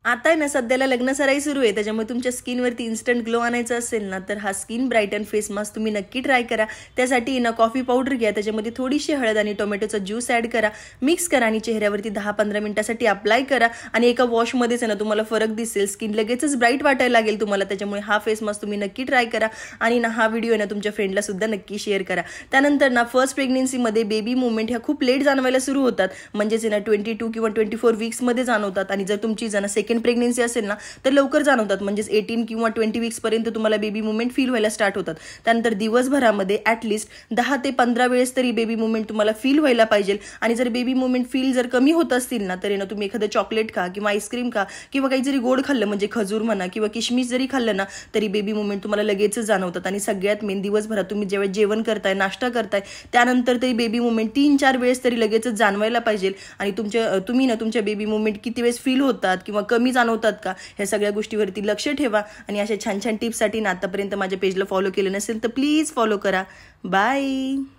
आता आहे ना सध्याला लग्नसराई सुरू आहे, त्याच्यामुळे तुमच्या स्किनवरती इन्स्टंट ग्लो आणायचं असेल ना, तर हा स्किन ब्राईटन फेस मास्क तुम्ही नक्की ट्राय करा. त्यासाठी ना कॉफी पावडर घ्या, त्याच्यामध्ये थोडीशी हळद आणि टोमॅटोचा ज्यूस ॲड करा, मिक्स करा आणि चेहऱ्यावरती 10-15 मिनिटासाठी अप्लाय करा. आणि एका वॉशमध्येच आहे ना तुम्हाला फरक दिसेल, स्किन लगेचच ब्राईट वाटायला लागेल तुम्हाला. त्याच्यामुळे हा फेस मास्क तुम्ही नक्की ट्राय करा. आणि ना हा व्हिडिओ आहे ना तुमच्या फ्रेंडला सुद्धा नक्की शेअर करा. त्यानंतर ना फर्स्ट प्रेग्नेन्सीमध्ये बेबी मुवमेंट ह्या खूप लेट जाणवायला सुरू होतात, म्हणजेच ना 22 किंवा 24 वीक्समध्ये जाणवतात. आणि जर तुमची जर सेकंड प्रेग्नेन्सी असेल ना तर लवकर जाणवतात, म्हणजेच 18 किंवा 20 वीक्स पर्यंत तुम्हाला बेबी मुवमेंट फील व्हायला स्टार्ट होतात. त्यानंतर दिवसभरामध्ये ॲटलिस्ट 10 ते 15 वेळेस तरी बेबी मुवमेंट तुम्हाला फील व्हायला पाहिजे. आणि जर बेबी मुवमेंट फील जर कमी होत असतील ना तर ना तुम्ही एखादं चॉकलेट खा किंवा आईस्क्रीम खा किंवा काही जरी गोड खाल्लं, म्हणजे खजूर म्हणा किंवा किशमिश जरी खाल्लं ना तरी बेबी मुवमेंट तुम्हाला लगेचच जाणवतात. आणि सगळ्यात मेन, दिवसभरात तुम्ही जेव्हा जेवण करताय, नाश्ता करताय, त्यानंतर तरी बेबी मुवमेंट 3-4 वेळेस तरी लगेचच जाणवायला पाहिजे. आणि तुम्ही ना तुमच्या बेबी मुवमेंट किती वेळेस फील होतात किंवा कमी जाणवतात का, ह्या सगळ्या गोष्टीवरती लक्ष ठेवा. आणि अशा छान छान टिप्ससाठी ना आतापर्यंत माझ्या पेजला फॉलो केलं नसेल तर प्लीज फॉलो करा. बाय.